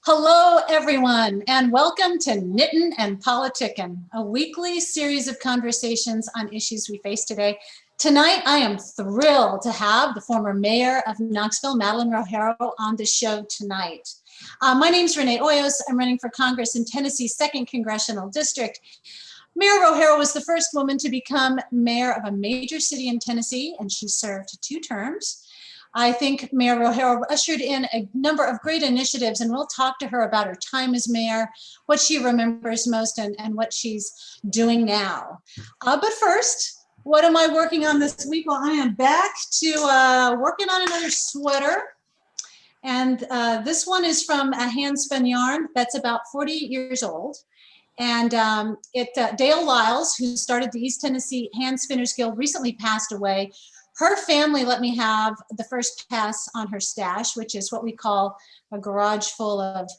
Hello, everyone, and welcome to Knittin' and Politickin', a weekly series of conversations on issues we face today. Tonight, I am thrilled to have the former mayor of Knoxville, Madeline Rogero, on the show tonight. My name's Renee Hoyos. I'm running for Congress in Tennessee's 2nd Congressional District. Mayor Rogero was the first woman to become mayor of a major city in Tennessee, and she served 2 terms. I think Mayor Rogero ushered in a number of great initiatives, and we'll talk to her about her time as mayor, what she remembers most, and what she's doing now. But first, what am I working on this week? Well, I am back to working on another sweater. And this one is from a hand-spun yarn that's about 40 years old. And Dale Lyles, who started the East Tennessee Hand Spinners Guild, recently passed away. Her family let me have the first pass on her stash, which is what we call a garage full of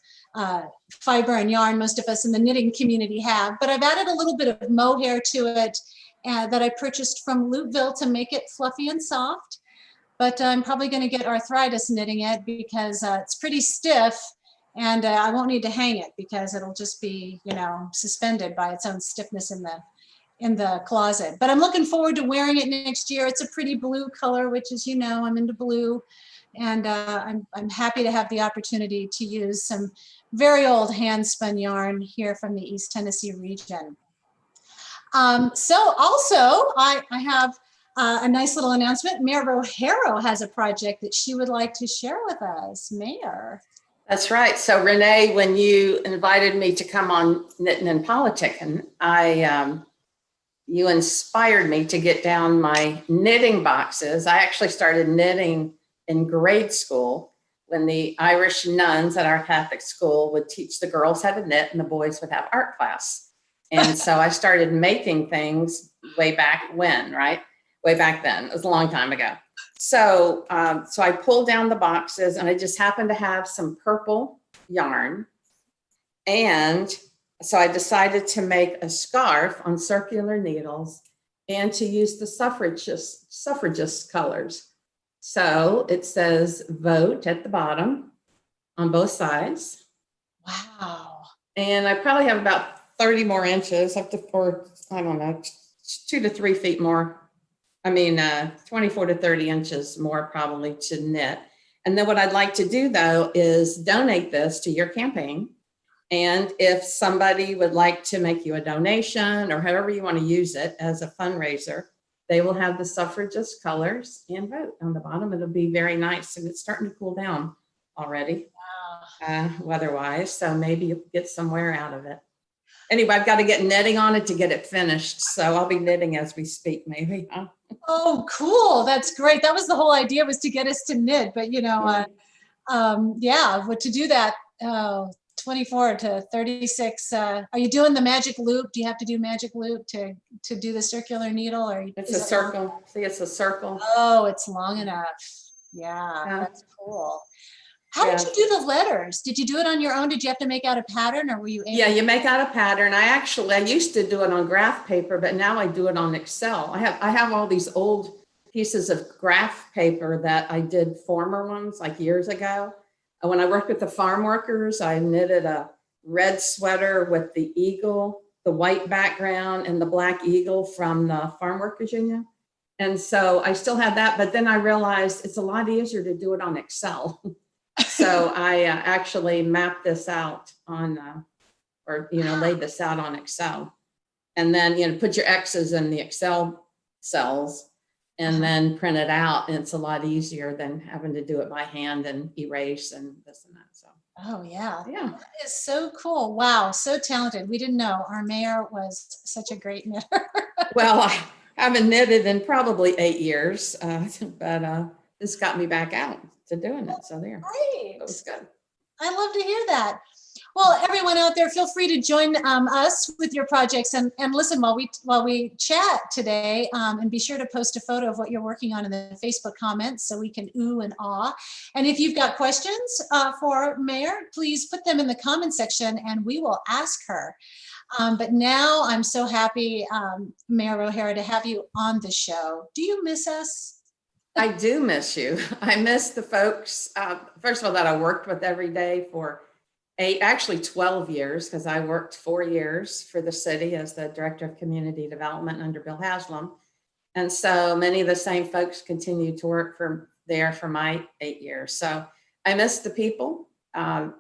fiber and yarn most of us in the knitting community have. But I've added a little bit of mohair to it that I purchased from Loopville to make it fluffy and soft. But I'm probably going to get arthritis knitting it because it's pretty stiff, and I won't need to hang it because it'll just be, suspended by its own stiffness in the closet. But I'm looking forward to wearing it next year. It's a pretty blue color, which is, I'm into blue. And I'm happy to have the opportunity to use some very old hand spun yarn here from the East Tennessee region. So also I have a nice little announcement. Mayor Rogero has a project that she would like to share with us. Mayor. That's right. So Renee, when you invited me to come on Knittin' and Politickin', you inspired me to get down my knitting boxes. I actually started knitting in grade school when the Irish nuns at our Catholic school would teach the girls how to knit and the boys would have art class. And so I started making things way back when, right? Way back then. It was a long time ago. So I pulled down the boxes and I just happened to have some purple yarn. And so I decided to make a scarf on circular needles and to use the suffragist colors. So it says vote at the bottom on both sides. Wow. And I probably have about 30 more inches up to 2 to 3 feet more. 24 to 30 inches more probably to knit. And then what I'd like to do though is donate this to your campaign. And if somebody would like to make you a donation or however you want to use it as a fundraiser, they will have the suffragist colors and vote on the bottom. It'll be very nice. And it's starting to cool down already, weather-wise. So maybe you'll get some wear out of it. Anyway, I've got to get knitting on it to get it finished. So I'll be knitting as we speak, maybe. Oh, cool. That's great. That was the whole idea, was to get us to knit. But, but to do that, 24 to 36. Are you doing the magic loop? Do you have to do magic loop to do the circular needle? Or it's a circle. See, it's a circle. Oh, it's long enough. Yeah. That's cool. How did you do the letters? Did you do it on your own? Did you have to make out a pattern, or were you able you make out a pattern. I used to do it on graph paper, but now I do it on Excel. I have all these old pieces of graph paper that I did former ones like years ago. When I worked with the farm workers, I knitted a red sweater with the eagle, the white background, and the black eagle from the Farm Workers Union. And so I still had that, but then I realized it's a lot easier to do it on Excel. So I actually mapped this out on, laid this out on Excel. And then, put your X's in the Excel cells and then print it out. And it's a lot easier than having to do it by hand and erase and this and that. So. Oh, yeah. Yeah. That is so cool. Wow. So talented. We didn't know our mayor was such a great knitter. Well, I haven't knitted in probably 8 years, but this got me back out to doing it. So there. Great. It was good. I love to hear that. Well, everyone out there, feel free to join us with your projects and listen while we chat today, and be sure to post a photo of what you're working on in the Facebook comments so we can ooh and ah. And if you've got questions for Mayor, please put them in the comment section and we will ask her. But now I'm so happy, Mayor Rogero, to have you on the show. Do you miss us? I do miss you. I miss the folks, first of all, that I worked with every day for actually 12 years, because I worked 4 years for the city as the Director of Community Development under Bill Haslam. And so many of the same folks continue to work there for my 8 years. So I miss the people. I'm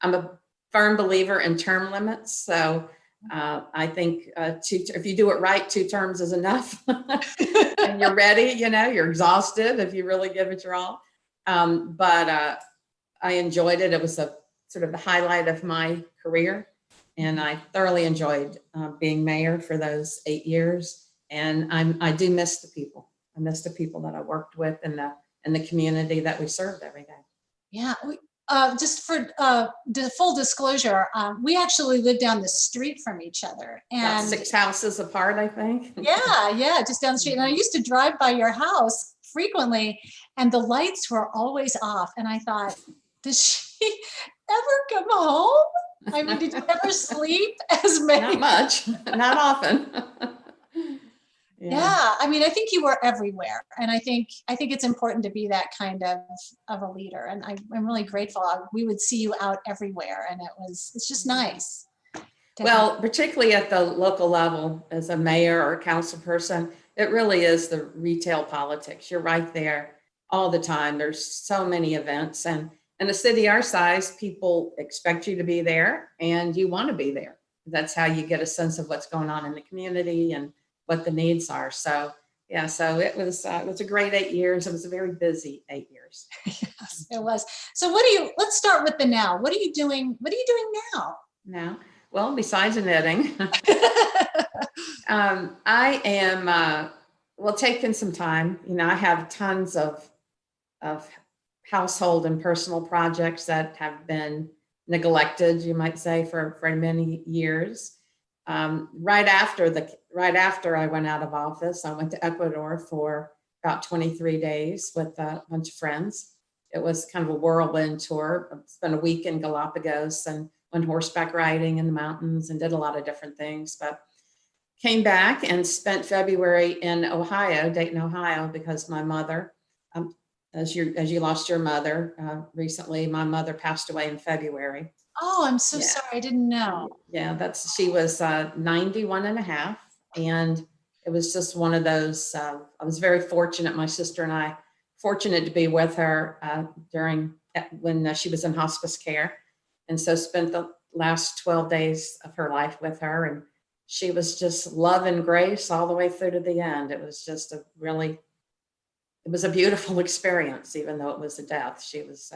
a firm believer in term limits. So I think if you do it right, 2 terms is enough. And you're ready, you're exhausted if you really give it your all. But I enjoyed it. It was a sort of the highlight of my career. And I thoroughly enjoyed being mayor for those 8 years. And I do miss the people. I miss the people that I worked with and the community that we served every day. Yeah. Just for full disclosure, we actually live down the street from each other. And about 6 houses apart, I think. Yeah, just down the street. And I used to drive by your house frequently, and the lights were always off. And I thought, does she ever come home? I mean, did you ever sleep as many? Not much, not often. Yeah, I mean, I think you were everywhere, and I think it's important to be that kind of a leader. And I'm really grateful. We would see you out everywhere, and it's just nice. Well, particularly at the local level, as a mayor or a council person, it really is the retail politics. You're right there all the time. There's so many events, and in a city our size, people expect you to be there, and you want to be there. That's how you get a sense of what's going on in the community and what the needs are. So yeah, so it was a great 8 years. It was a very busy 8 years. Yes, it was. So let's start with the now. What are you doing now? Now, well, besides knitting, I am, taking some time. I have tons of household and personal projects that have been neglected, you might say, for many years. Right after I went out of office, I went to Ecuador for about 23 days with a bunch of friends. It was kind of a whirlwind tour. I spent a week in Galapagos and went horseback riding in the mountains and did a lot of different things, but came back and spent February in Ohio, Dayton, Ohio, because my mother, as you lost your mother recently, my mother passed away in February. Oh, I'm so sorry. I didn't know. Yeah, she was 91 and a half. And it was just one of those, I was very fortunate, my sister and I, fortunate to be with her when she was in hospice care. And so spent the last 12 days of her life with her. And she was just love and grace all the way through to the end. It was just it was a beautiful experience, even though it was a death. She was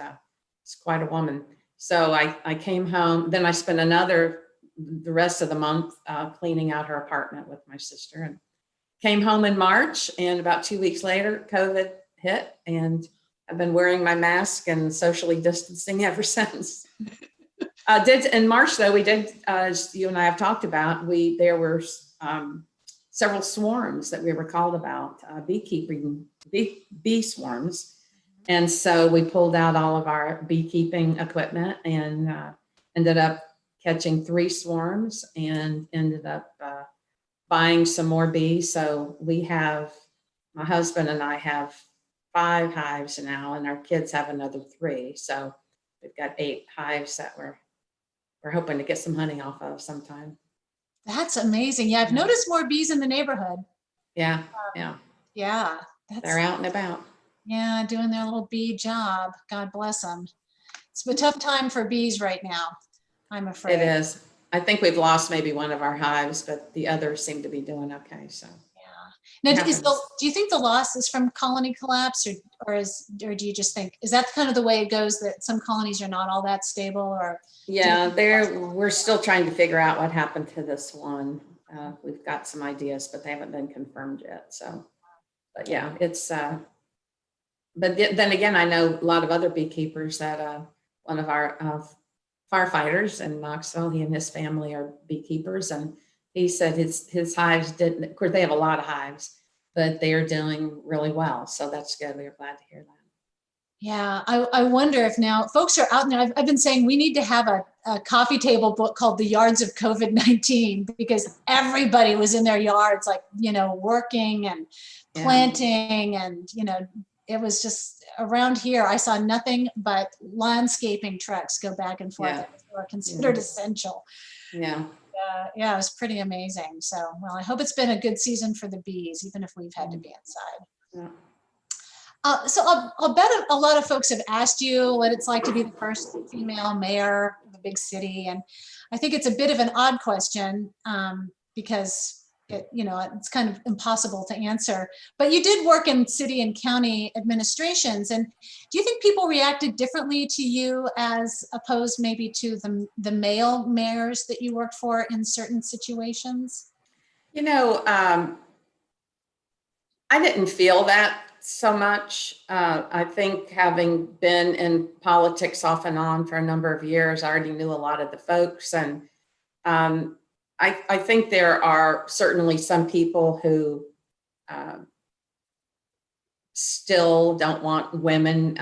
quite a woman. So I came home, then I spent the rest of the month cleaning out her apartment with my sister, and came home in March. And about 2 weeks later, COVID hit, and I've been wearing my mask and socially distancing ever since. In March, though, we did, as you and I have talked about, there were several swarms that we were called about, beekeeping, bee swarms. And so we pulled out all of our beekeeping equipment and ended up catching 3 swarms and ended up buying some more bees. So my husband and I have 5 hives now, and our kids have another 3. So we've got 8 hives that we're hoping to get some honey off of sometime. That's amazing. Yeah, I've noticed more bees in the neighborhood. Yeah. Yeah. They're out and about. Yeah, doing their little bee job. God bless them. It's a tough time for bees right now, I'm afraid. It is. I think we've lost maybe one of our hives, but the others seem to be doing okay. So yeah. Now, do you think the loss is from colony collapse, or do you just think, is that kind of the way it goes, that some colonies are not all that stable? Or yeah, we're still trying to figure out what happened to this one. We've got some ideas, but they haven't been confirmed yet. So, but yeah, it's. But then again, I know a lot of other beekeepers that one of our firefighters in Knoxville, he and his family are beekeepers, and he said his hives didn't, of course they have a lot of hives, but they are doing really well. So that's good. We are glad to hear that. Yeah, I wonder if now folks are out there. I've been saying we need to have a coffee table book called The Yards of COVID-19, because everybody was in their yards, working and planting, and it was just around here. I saw nothing but landscaping trucks go back and forth. Yeah. They were considered essential. Yeah. Yeah, it was pretty amazing. So, well, I hope it's been a good season for the bees, even if we've had to be inside. Yeah. So I'll bet a lot of folks have asked you what it's like to be the first female mayor of a big city. And I think it's a bit of an odd question because it's kind of impossible to answer. But you did work in city and county administrations. And do you think people reacted differently to you as opposed maybe to the male mayors that you worked for in certain situations? I didn't feel that so much. I think having been in politics off and on for a number of years, I already knew a lot of the folks. And I think there are certainly some people who still don't want women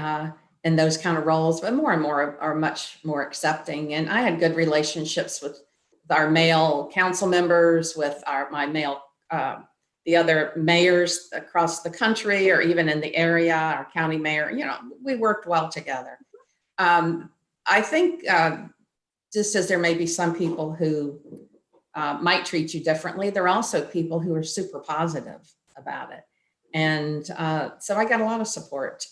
in those kind of roles, but more and more are much more accepting. And I had good relationships with our male council members, with my male the other mayors across the country, or even in the area, our county mayor, we worked well together. I think just as there may be some people who might treat you differently, there are also people who are super positive about it. And so I got a lot of support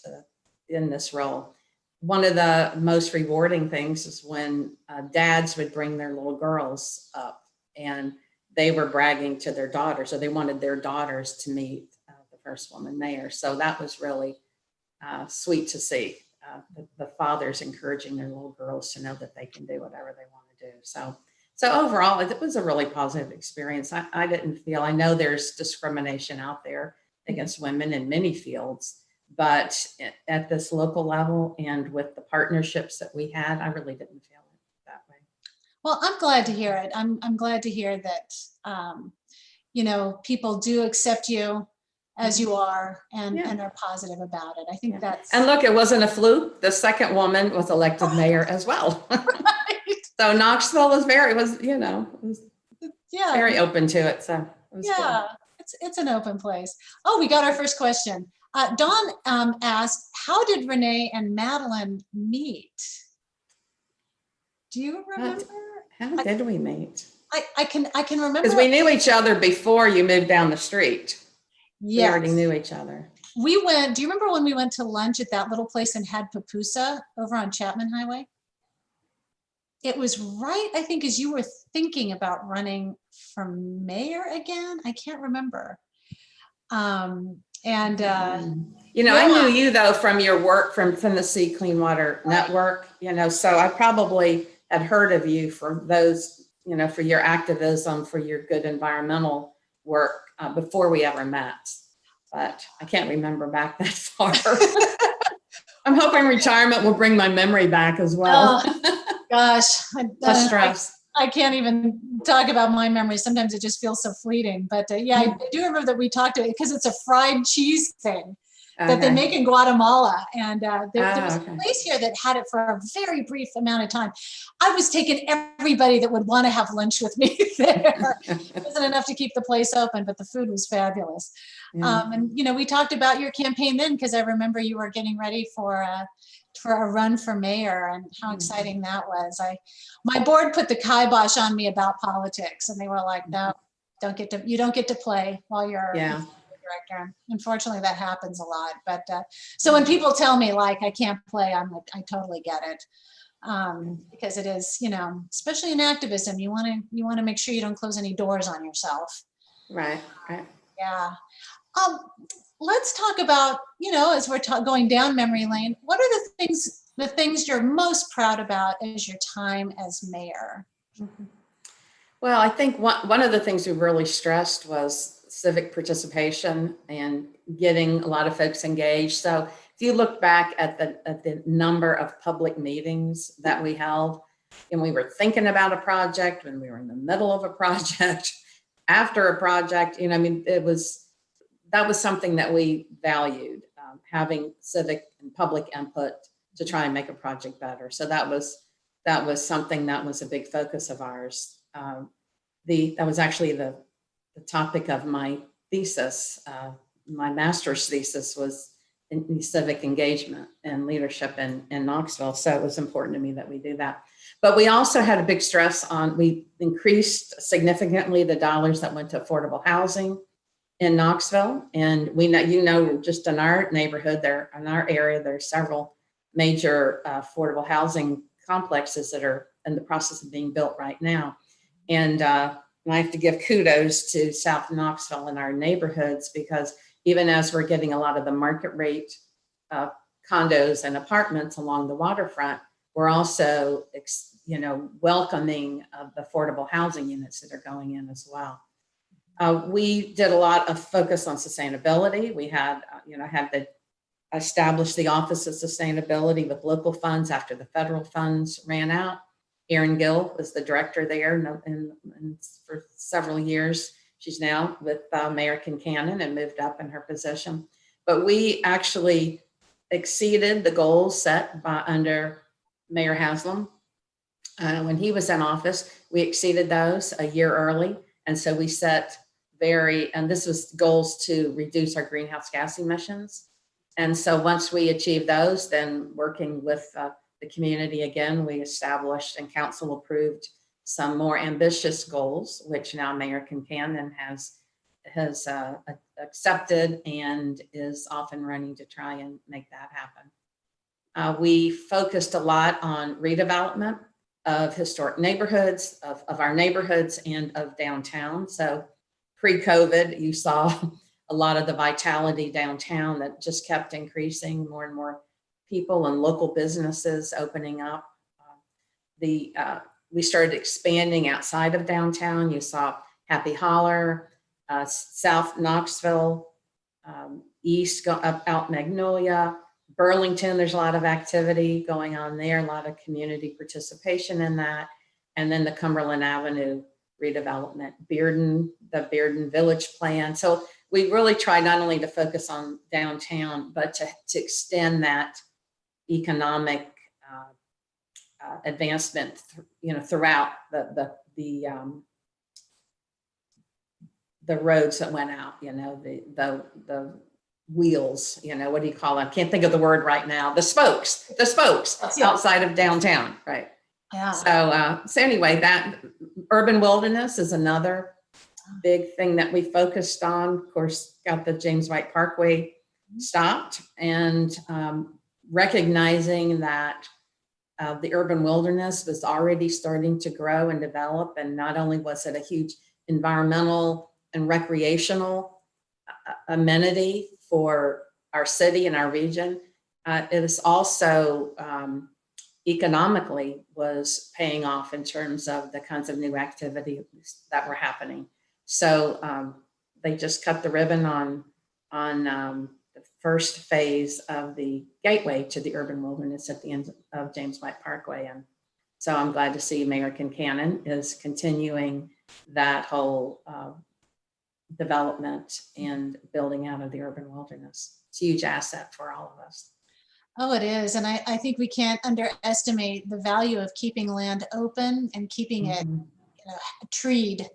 in this role. One of the most rewarding things is when dads would bring their little girls up and they were bragging to their daughters, or they wanted their daughters to meet the first woman mayor. So that was really sweet to see, the fathers encouraging their little girls to know that they can do whatever they want to do. So overall, it was a really positive experience. I didn't feel, I know there's discrimination out there against women in many fields, but at this local level and with the partnerships that we had, I really didn't feel it that way. Well, I'm glad to hear it. I'm glad to hear that, people do accept you as you are and are positive about it. I think that's. And look, it wasn't a fluke. The second woman was elected mayor as well. Right. So Knoxville was very open to it. So it was good. It's an open place. Oh, we got our first question. Dawn asked, how did Renee and Madeline meet? Do you remember? How did we meet? I can remember. Because we knew each other before you moved down the street. Yes. We already knew each other. Do you remember when we went to lunch at that little place and had pupusa over on Chapman Highway? It was right, I think, as you were thinking about running for mayor again. I can't remember. I knew you though from your work from Tennessee Clean Water Network, so I probably had heard of you for those, for your activism, for your good environmental work before we ever met. But I can't remember back that far. I'm hoping retirement will bring my memory back as well. Oh, gosh, less stress. I can't even talk about my memories. Sometimes it just feels so fleeting. But I do remember that we talked about it because it's a fried cheese thing that they make in Guatemala. And there was a place here that had it for a very brief amount of time. I was taking everybody that would want to have lunch with me there. It wasn't enough to keep the place open, but the food was fabulous. And we talked about your campaign then, because I remember you were getting ready for a run for mayor, and how exciting that was. My board put the kibosh on me about politics, and they were like, no, you don't get to play while you're director. And unfortunately that happens a lot. But so when people tell me like I can't play, I'm like, I totally get it. Because it is, especially in activism, you want to make sure you don't close any doors on yourself. Right. Yeah. Let's talk about, as we're going down memory lane, what are the things you're most proud about as your time as mayor? Mm-hmm. Well, I think one of the things we really stressed was civic participation and getting a lot of folks engaged. So if you look back at the number of public meetings that we held, and we were thinking about a project, when we were in the middle of a project, after a project, that was something that we valued, having civic and public input to try and make a project better. So that was something that was a big focus of ours. That was actually the topic of my thesis my master's thesis was in civic engagement and leadership in Knoxville. So it was important to me that we do that. But we also had a big stress on, we increased significantly the dollars that went to affordable housing in Knoxville. And we know, just in our neighborhood there, in our area, there are several major affordable housing complexes that are in the process of being built right now. And I have to give kudos to South Knoxville and our neighborhoods, because even as we're getting a lot of the market rate condos and apartments along the waterfront, we're also, welcoming the affordable housing units that are going in as well. We did a lot of focus on sustainability. We had, had to establish the Office of Sustainability with local funds after the federal funds ran out. Erin Gill was the director there and for several years. She's now with Mayor Kincannon and moved up in her position. But we actually exceeded the goals set under Mayor Haslam. When he was in office, we exceeded those a year early. And so we set and this was goals to reduce our greenhouse gas emissions. And so once we achieved those, then working with the community again, we established and council approved some more ambitious goals, which now Mayor Kincannon has accepted and is off and running to try and make that happen. We focused a lot on redevelopment of historic neighborhoods, of our neighborhoods and of downtown. So pre-COVID, you saw a lot of the vitality downtown that just kept increasing, more and more people and local businesses opening up. We started expanding outside of downtown. You saw Happy Holler, South Knoxville, East go up out Magnolia, Burlington. There's a lot of activity going on there, a lot of community participation in that. And then the Cumberland Avenue redevelopment, the Bearden Village plan. So we really try not only to focus on downtown, but to extend that economic advancement, throughout the roads that went out, the wheels, what do you call them? I can't think of the word right now. The spokes outside of downtown, right? Yeah. So anyway, that urban wilderness is another big thing that we focused on. Of course, got the James White Parkway stopped, and recognizing that the urban wilderness was already starting to grow and develop. And not only was it a huge environmental and recreational amenity for our city and our region, it is also economically was paying off in terms of the kinds of new activities that were happening. So they just cut the ribbon on the first phase of the gateway to the urban wilderness at the end of James White Parkway. And so I'm glad to see Mayor Kincannon is continuing that whole development and building out of the urban wilderness. It's a huge asset for all of us. Oh, it is. And I think we can't underestimate the value of keeping land open and keeping it treed,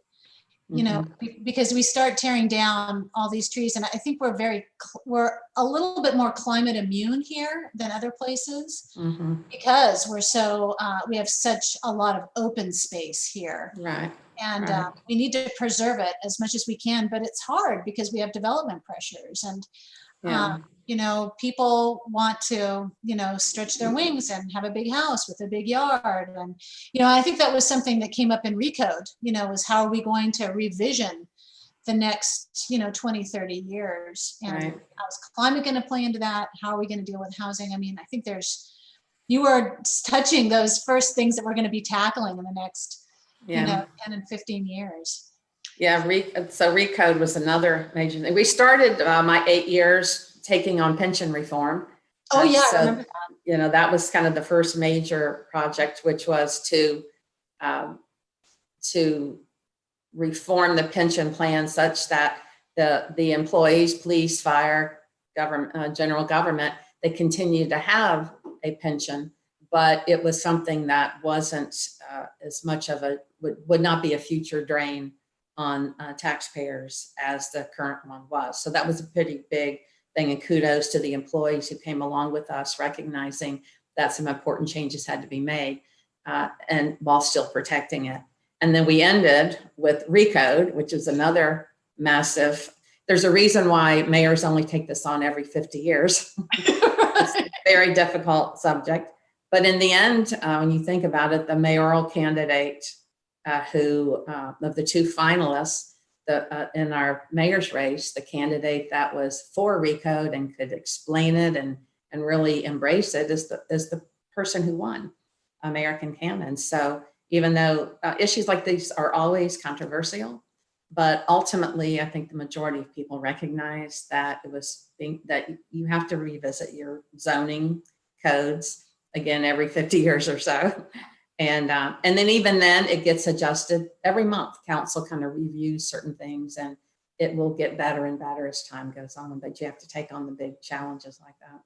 because we start tearing down all these trees. And I think we're a little bit more climate immune here than other places, because we have such a lot of open space here. Right. And we need to preserve it as much as we can, but it's hard because we have development pressures, and people want to, stretch their wings and have a big house with a big yard. And, I think that was something that came up in Recode, was how are we going to revision the next, 20, 30 years? And how's climate going to play into that? How are we going to deal with housing? I mean, I think you are touching those first things that we're going to be tackling in the next 10 and 15 years. Yeah, so Recode was another major thing. We started my 8 years taking on pension reform. Oh yeah, so, I remember that. That was kind of the first major project, which was to reform the pension plan such that the employees, police, fire, government, general government, they continue to have a pension, but it was something that wasn't as much of would not be a future drain on taxpayers as the current one was. So that was a pretty big thing, and kudos to the employees who came along with us, recognizing that some important changes had to be made, and while still protecting it. And then we ended with Recode, which is another massive, there's a reason why mayors only take this on every 50 years. It's a very difficult subject. But in the end, when you think about it, the mayoral candidate who, of the two finalists in our mayor's race, the candidate that was for Recode and could explain it and really embrace it is the person who won, Mayor Kincannon. So even though issues like these are always controversial, but ultimately, I think the majority of people recognize that that you have to revisit your zoning codes again every 50 years or so. And then even then it gets adjusted every month. Council kind of reviews certain things, and it will get better and better as time goes on, but you have to take on the big challenges like that.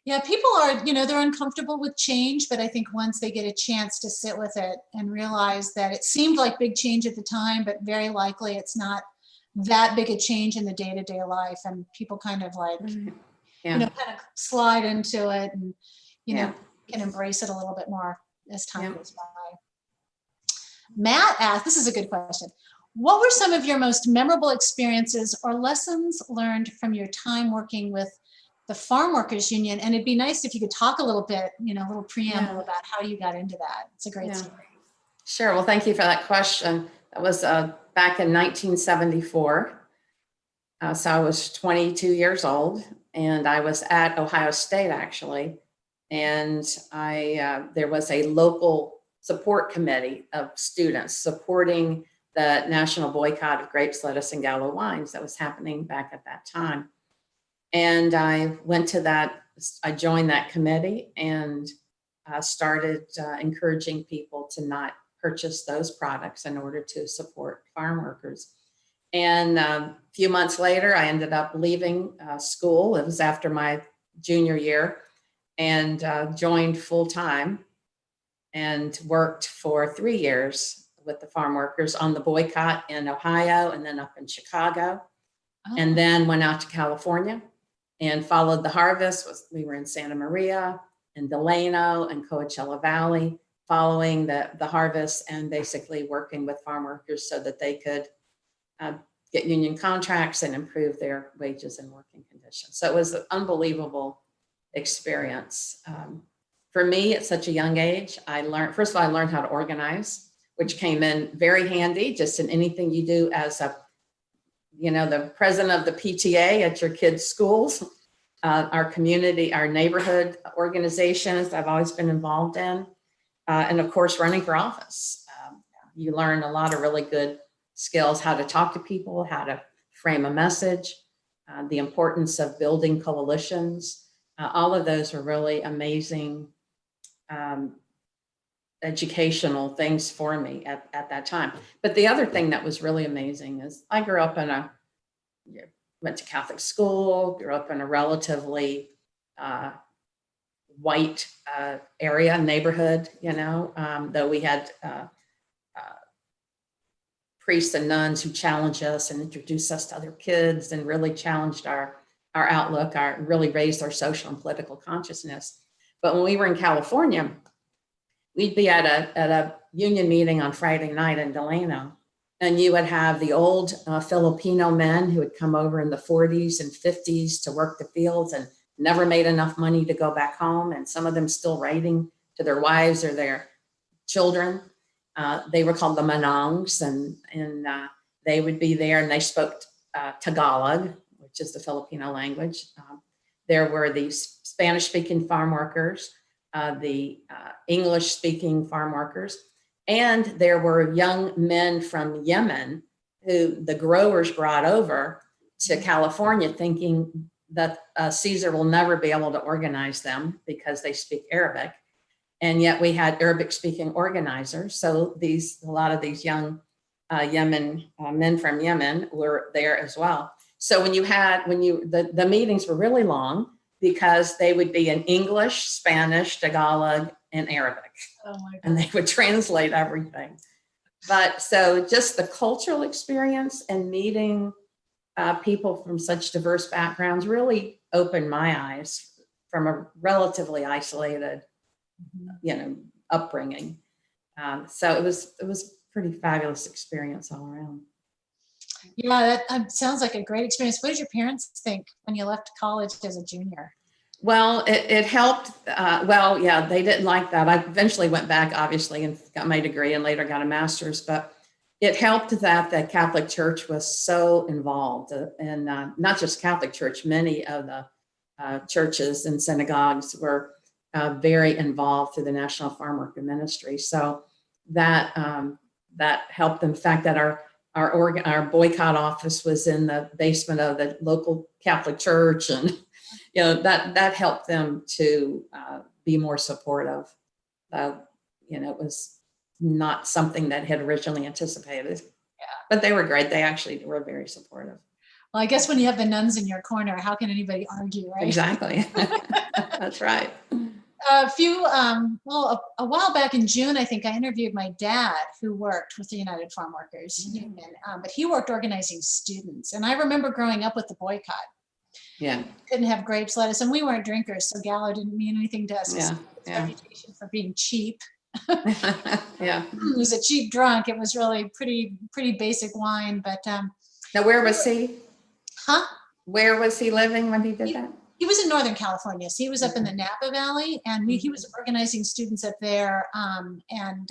Yeah, people are, they're uncomfortable with change, but I think once they get a chance to sit with it and realize that it seemed like big change at the time, but very likely it's not that big a change in the day-to-day life, and people kind of like, kind of slide into it and, can embrace it a little bit more as time goes by. Matt asked, this is a good question. What were some of your most memorable experiences or lessons learned from your time working with the Farm Workers Union? And it'd be nice if you could talk a little bit, a little preamble about how you got into that. It's a great story. Sure. Well, thank you for that question. That was back in 1974. So I was 22 years old, and I was at Ohio State, actually. And there was a local support committee of students supporting the national boycott of grapes, lettuce, and Gallo wines that was happening back at that time. And I went to that, I joined that committee and started encouraging people to not purchase those products in order to support farm workers. And a few months later, I ended up leaving school. It was after my junior year, and joined full time and worked for 3 years with the farm workers on the boycott in Ohio and then up in Chicago. And then went out to California and followed the harvest. We were in Santa Maria and Delano and Coachella Valley, following the harvest and basically working with farm workers so that they could get union contracts and improve their wages and working conditions. So it was an unbelievable experience. For me, at such a young age, I learned how to organize, which came in very handy just in anything you do as the president of the PTA at your kids' schools, our community, our neighborhood organizations I've always been involved in, and of course, running for office. You learn a lot of really good skills, how to talk to people, how to frame a message, the importance of building coalitions. All of those were really amazing educational things for me at that time. But the other thing that was really amazing is I grew up went to Catholic school, grew up in a relatively white neighborhood, though we had priests and nuns who challenged us and introduced us to other kids and really challenged our outlook, really raised our social and political consciousness. But when we were in California, we'd be at a union meeting on Friday night in Delano, and you would have the old Filipino men who had come over in the 40s and 50s to work the fields and never made enough money to go back home, and some of them still writing to their wives or their children. They were called the Manongs, and they would be there, and they spoke Tagalog, which is the Filipino language. There were these Spanish-speaking farm workers, the English-speaking farm workers, and there were young men from Yemen who the growers brought over to California thinking that Caesar will never be able to organize them because they speak Arabic. And yet we had Arabic-speaking organizers. So a lot of these young men from Yemen were there as well. So the meetings were really long because they would be in English, Spanish, Tagalog, and Arabic. Oh my God. And they would translate everything. But so just the cultural experience and meeting people from such diverse backgrounds really opened my eyes from a relatively isolated, upbringing. So it was pretty fabulous experience all around. Yeah, that sounds like a great experience. What did your parents think when you left college as a junior? Well, it helped. Well, yeah, they didn't like that. I eventually went back, obviously, and got my degree and later got a master's. But it helped that the Catholic Church was so involved, and not just Catholic Church, many of the churches and synagogues were very involved through the National Farm Worker Ministry. So that helped. In fact, that our boycott office was in the basement of the local Catholic Church, and that helped them to be more supportive. It was not something that had originally anticipated. Yeah. But they were great. They actually were very supportive. Well, I guess when you have the nuns in your corner, how can anybody argue, right? Exactly. That's right. A while back in June, I think I interviewed my dad, who worked with the United Farm Workers Union, but he worked organizing students. And I remember growing up with the boycott. Yeah. Couldn't have grapes, lettuce, and we weren't drinkers, so Gallo didn't mean anything to us. Yeah. His reputation for being cheap. Yeah. He was a cheap drunk. It was really pretty basic wine, but Now, where was he? Huh? Where was he living when he did that? He was in Northern California. So he was up in the Napa Valley, and he was organizing students up there. And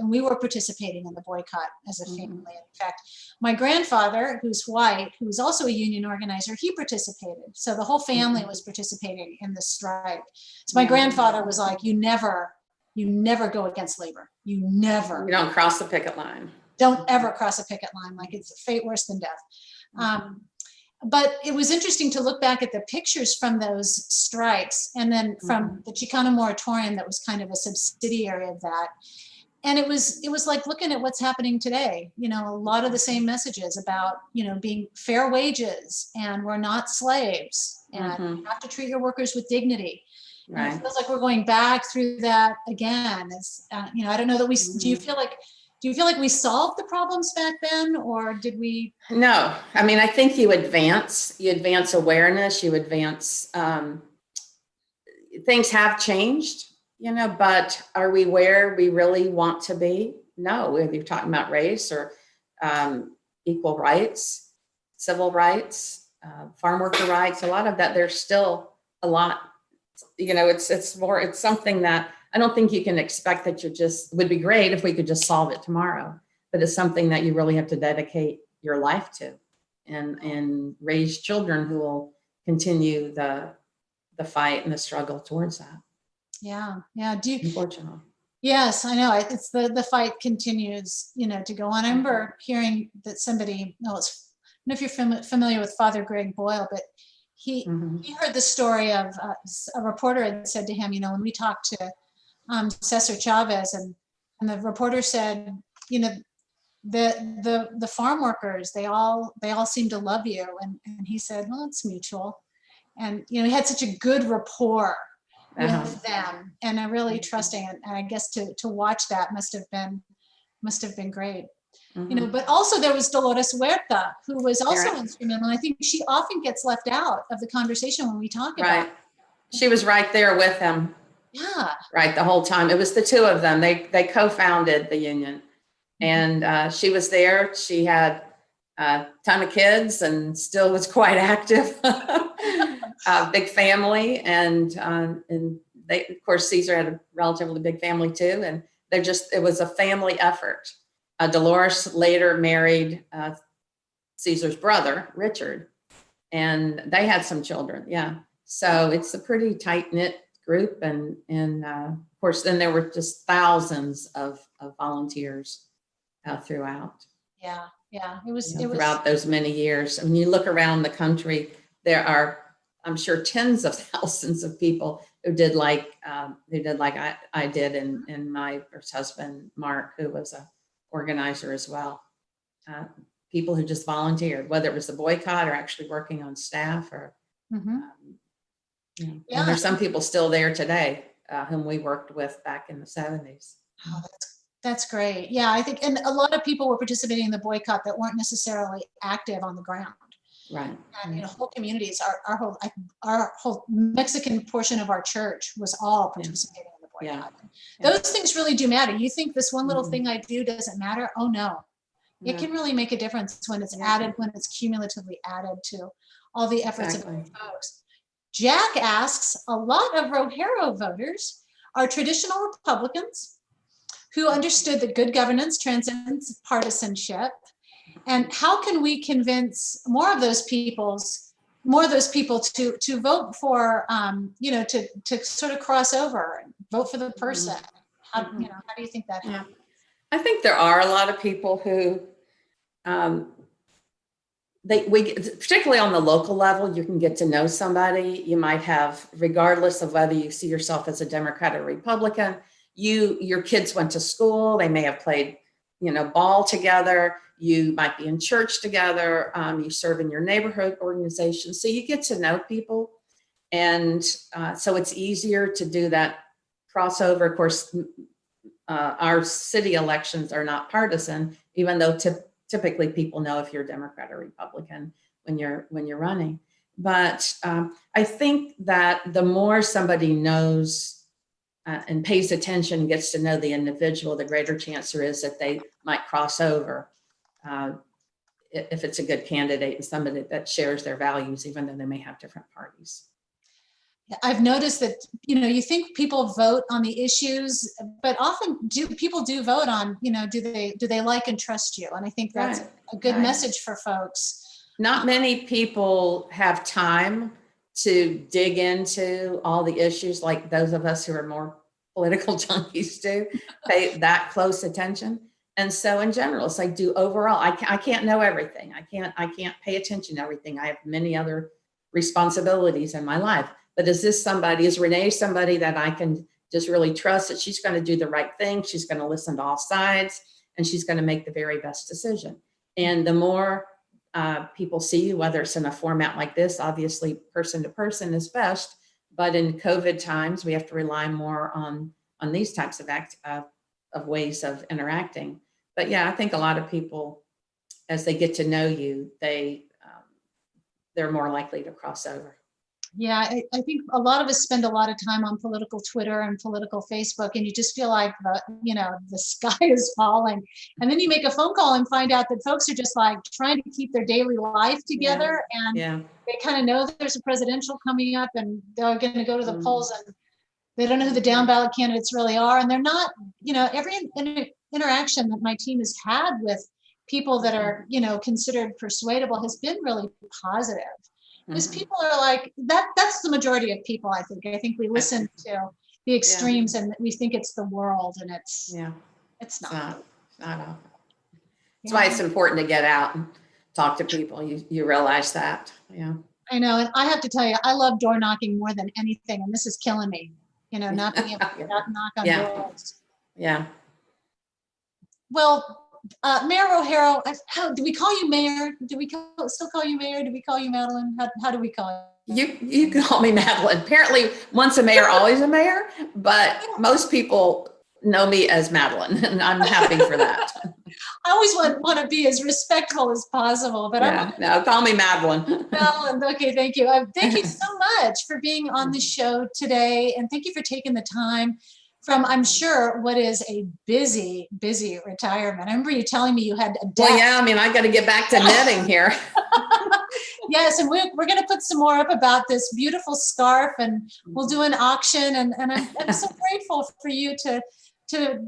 we were participating in the boycott as a family. In fact, my grandfather, who's white, who was also a union organizer, he participated. So the whole family was participating in the strike. So my grandfather was like, you never go against labor. You don't cross the picket line. Don't ever cross a picket line. Like, it's a fate worse than death. But it was interesting to look back at the pictures from those strikes, and then from the Chicano moratorium that was kind of a subsidiary of that. And it was like looking at what's happening today. A lot of the same messages about, being fair wages, and we're not slaves, and you have to treat your workers with dignity. Right. It feels like we're going back through that again. It's, I don't know that do you feel like we solved the problems back then, or did we? No, I mean, I think you advance awareness, you advance, things have changed, but are we where we really want to be? No, whether you're talking about race or equal rights, civil rights, farm worker rights, a lot of that, there's still a lot, it's something that I don't think you can expect that would be great if we could just solve it tomorrow, but it's something that you really have to dedicate your life to, and raise children who will continue the fight and the struggle towards that. Yeah. Unfortunately. Yes, I know. It's the fight continues, to go on. I remember hearing that somebody, I don't know if you're familiar with Father Greg Boyle, but he heard the story of a reporter had said to him, when we talked to Cesar Chavez, and the reporter said, the farm workers, they all seem to love you, and he said, well, it's mutual, and he had such a good rapport with them, and a really trusting, and I guess to watch that must have been great. But also there was Dolores Huerta, who was also instrumental. I think she often gets left out of the conversation when we talk about it. She was right there with him. Yeah. Right, the whole time. It was the two of them. They co-founded the union, and she was there. She had a ton of kids and still was quite active. Big family, and they, of course, Cesar had a relatively big family too, and it was a family effort. Dolores later married Cesar's brother, Richard, and they had some children. Yeah, so it's a pretty tight-knit group, and of course then there were just thousands of volunteers throughout. It was throughout those many years. When you look around the country, there are, I'm sure, tens of thousands of people who did like I did, and my first husband Mark, who was a organizer as well. People who just volunteered, whether it was the boycott or actually working on staff, or and there's some people still there today whom we worked with back in the 70s. Oh, That's great. Yeah, I think, and a lot of people were participating in the boycott that weren't necessarily active on the ground. Right. And whole communities, our whole Mexican portion of our church was all participating in the boycott. Yeah. Those things really do matter. You think this one little Mhm. thing I do doesn't matter? Oh no, it Yeah. can really make a difference when it's added, when it's cumulatively added to all the efforts of other folks. Jack asks, a lot of Rogero voters are traditional Republicans who understood that good governance transcends partisanship. And how can we convince more of those people to vote for, to sort of cross over and vote for the person? How do you think that happens? I think there are a lot of people who, particularly on the local level, you can get to know somebody. You might have, regardless of whether you see yourself as a Democrat or Republican, your kids went to school, they may have played, ball together. You might be in church together. You serve in your neighborhood organization. So you get to know people. And so it's easier to do that crossover. Of course, our city elections are not partisan, even though typically people know if you're Democrat or Republican when you're running. But I think that the more somebody knows and pays attention and gets to know the individual, the greater chance there is that they might cross over if it's a good candidate and somebody that shares their values, even though they may have different parties. I've noticed that, you think people vote on the issues, but often people do vote on, do they like and trust you? And I think that's a good message for folks. Not many people have time to dig into all the issues like those of us who are more political junkies do, pay that close attention. And so in general, it's like overall, I can't know everything. I can't pay attention to everything. I have many other responsibilities in my life. But is Renee somebody that I can just really trust that she's going to do the right thing? She's going to listen to all sides and she's going to make the very best decision. And the more people see you, whether it's in a format like this, obviously person to person is best. But in COVID times, we have to rely more on these types of ways of interacting. But yeah, I think a lot of people, as they get to know you, they're more likely to cross over. Yeah, I think a lot of us spend a lot of time on political Twitter and political Facebook, and you just feel like the sky is falling. And then you make a phone call and find out that folks are just like trying to keep their daily life together, and they kind of know that there's a presidential coming up, and they're going to go to the polls, and they don't know who the down ballot candidates really are, and they're not. Every interaction that my team has had with people that are considered persuadable has been really positive. Because people are like that's the majority of people. I think we listen to the extremes and we think it's the world, and it's not. It's not. That's why it's important to get out and talk to people. You realize that. Yeah. I know, and I have to tell you, I love door knocking more than anything, and this is killing me. Not being able to knock on doors. Yeah. Well, Mayor Rogero, do we call you Mayor? Do we still call you Mayor? Do we call you Madeline? How do we call you? You can call me Madeline. Apparently, once a mayor, always a mayor. But most people know me as Madeline, and I'm happy for that. I always want to be as respectful as possible, but no, call me Madeline. Madeline, okay, thank you. Thank you so much for being on the show today, and thank you for taking the time from, I'm sure, what is a busy, busy retirement. I remember you telling me you had a desk. Well, yeah, I got to get back to knitting here. Yes, and we're going to put some more up about this beautiful scarf, and we'll do an auction, and I'm so grateful for you to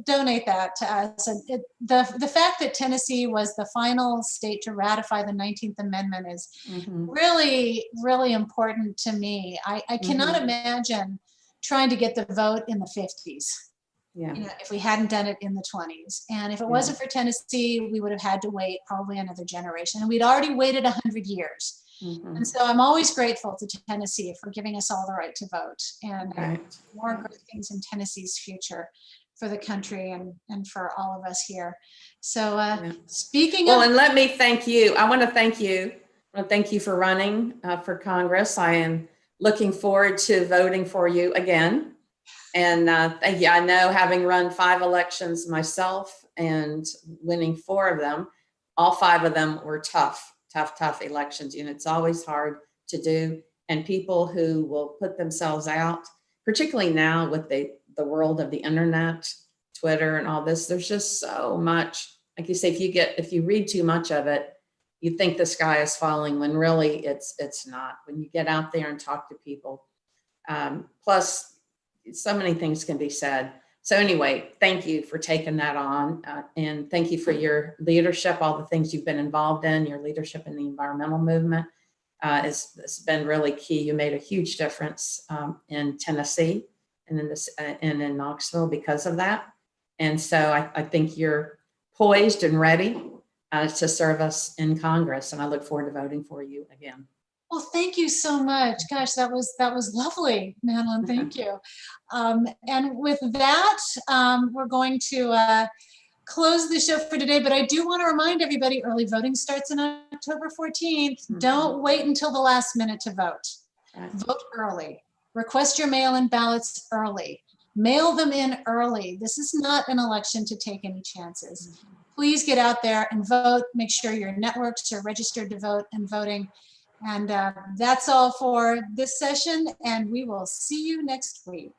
donate that to us. And the fact that Tennessee was the final state to ratify the 19th Amendment is really, really important to me. I cannot imagine trying to get the vote in the 50s. Yeah. If we hadn't done it in the 20s. And if it wasn't for Tennessee, we would have had to wait probably another generation. And we'd already waited 100 years. And so I'm always grateful to Tennessee for giving us all the right to vote, and more great things in Tennessee's future for the country and for all of us here. So speaking of— and let me thank you. I want to thank you. I want to thank you for running for Congress. I am looking forward to voting for you again. And yeah, I know, having run 5 elections myself and winning 4 of them, all 5 of them were tough elections. You know, it's always hard to do. And people who will put themselves out, particularly now with the world of the internet, Twitter and all this, there's just so much. Like you say, if you read too much of it, you think the sky is falling when really it's not. When you get out there and talk to people, plus so many things can be said. So anyway, thank you for taking that on, and thank you for your leadership, all the things you've been involved in, your leadership in the environmental movement. It's been really key. You made a huge difference in Tennessee and in Knoxville because of that. And so I think you're poised and ready to serve us in Congress, and I look forward to voting for you again. Well, thank you so much. Gosh, that was lovely, Madeline. Thank you. And with that, we're going to close the show for today, but I do want to remind everybody, early voting starts on October 14th. Don't wait until the last minute to vote. Vote early. Request your mail-in ballots early. Mail them in early. This is not an election to take any chances. Please get out there and vote. Make sure your networks are registered to vote and voting. And that's all for this session, and we will see you next week.